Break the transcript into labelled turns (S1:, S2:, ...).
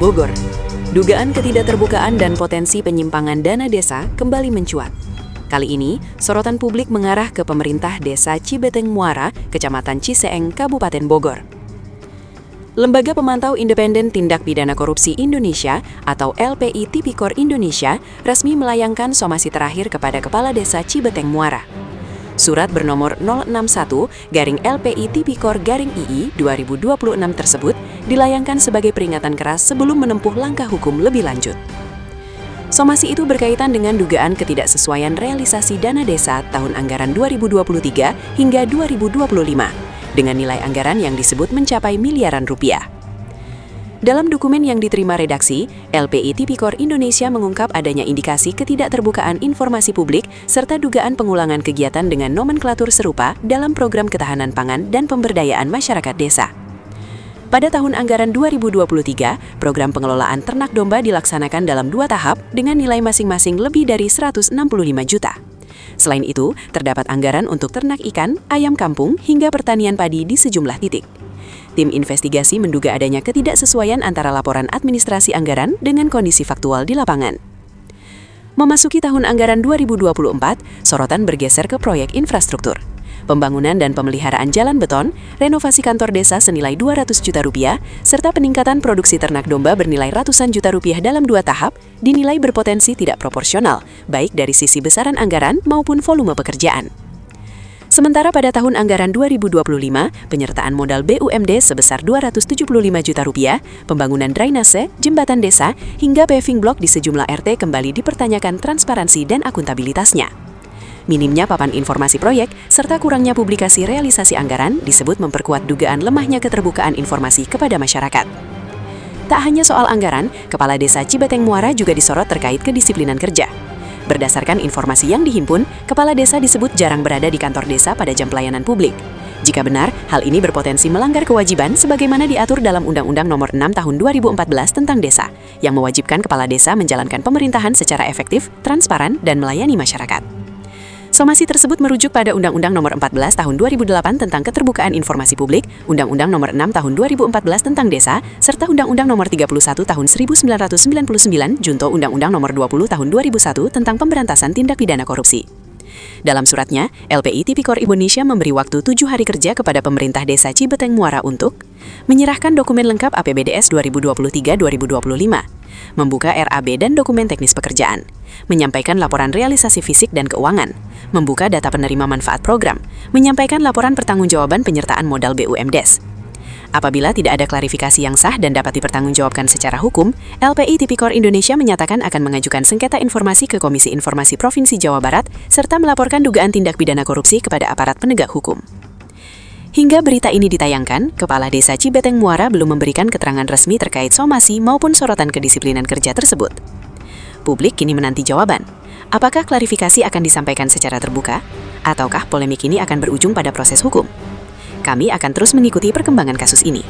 S1: Bogor. Dugaan ketidakterbukaan dan potensi penyimpangan dana desa kembali mencuat. Kali ini, sorotan publik mengarah ke pemerintah Desa Cibeteng Muara, Kecamatan Ciseeng, Kabupaten Bogor. Lembaga Pemantau Independen Tindak Pidana Korupsi Indonesia atau LPI Tipikor Indonesia resmi melayangkan somasi terakhir kepada Kepala Desa Cibeteng Muara. Surat bernomor 061-LPI Tipikor-II 2026 tersebut dilayangkan sebagai peringatan keras sebelum menempuh langkah hukum lebih lanjut. Somasi itu berkaitan dengan dugaan ketidaksesuaian realisasi dana desa tahun anggaran 2023 hingga 2025 dengan nilai anggaran yang disebut mencapai miliaran rupiah. Dalam dokumen yang diterima redaksi, LPI Tipikor Indonesia mengungkap adanya indikasi ketidakterbukaan informasi publik serta dugaan pengulangan kegiatan dengan nomenklatur serupa dalam program ketahanan pangan dan pemberdayaan masyarakat desa. Pada tahun anggaran 2023, program pengelolaan ternak domba dilaksanakan dalam 2 tahap dengan nilai masing-masing lebih dari 165 juta. Selain itu, terdapat anggaran untuk ternak ikan, ayam kampung, hingga pertanian padi di sejumlah titik. Tim investigasi menduga adanya ketidaksesuaian antara laporan administrasi anggaran dengan kondisi faktual di lapangan. Memasuki tahun anggaran 2024, sorotan bergeser ke proyek infrastruktur. Pembangunan dan pemeliharaan jalan beton, renovasi kantor desa senilai 200 juta rupiah, serta peningkatan produksi ternak domba bernilai ratusan juta rupiah dalam 2 tahap, dinilai berpotensi tidak proporsional, baik dari sisi besaran anggaran maupun volume pekerjaan. Sementara pada tahun anggaran 2025, penyertaan modal BUMD sebesar 275 juta rupiah, pembangunan drainase, jembatan desa, hingga paving block di sejumlah RT kembali dipertanyakan transparansi dan akuntabilitasnya. Minimnya papan informasi proyek, serta kurangnya publikasi realisasi anggaran disebut memperkuat dugaan lemahnya keterbukaan informasi kepada masyarakat. Tak hanya soal anggaran, Kepala Desa Cibeteng Muara juga disorot terkait kedisiplinan kerja. Berdasarkan informasi yang dihimpun, Kepala Desa disebut jarang berada di kantor desa pada jam pelayanan publik. Jika benar, hal ini berpotensi melanggar kewajiban sebagaimana diatur dalam Undang-Undang Nomor 6 Tahun 2014 tentang Desa, yang mewajibkan Kepala Desa menjalankan pemerintahan secara efektif, transparan, dan melayani masyarakat. Somasi tersebut merujuk pada Undang-Undang Nomor 14 Tahun 2008 tentang Keterbukaan Informasi Publik, Undang-Undang Nomor 6 Tahun 2014 tentang Desa, serta Undang-Undang Nomor 31 Tahun 1999 junto Undang-Undang Nomor 20 Tahun 2001 tentang Pemberantasan Tindak Pidana Korupsi. Dalam suratnya, LPI Tipikor Indonesia memberi waktu 7 hari kerja kepada pemerintah Desa Cibeteng Muara untuk menyerahkan dokumen lengkap APBDS 2023-2025, membuka RAB dan dokumen teknis pekerjaan, menyampaikan laporan realisasi fisik dan keuangan, membuka data penerima manfaat program, menyampaikan laporan pertanggungjawaban penyertaan modal BUMDes. Apabila tidak ada klarifikasi yang sah dan dapat dipertanggungjawabkan secara hukum, LPI Tipikor Indonesia menyatakan akan mengajukan sengketa informasi ke Komisi Informasi Provinsi Jawa Barat serta melaporkan dugaan tindak pidana korupsi kepada aparat penegak hukum. Hingga berita ini ditayangkan, Kepala Desa Cibeteng Muara belum memberikan keterangan resmi terkait somasi maupun sorotan kedisiplinan kerja tersebut. Publik kini menanti jawaban. Apakah klarifikasi akan disampaikan secara terbuka? Ataukah polemik ini akan berujung pada proses hukum? Kami akan terus mengikuti perkembangan kasus ini.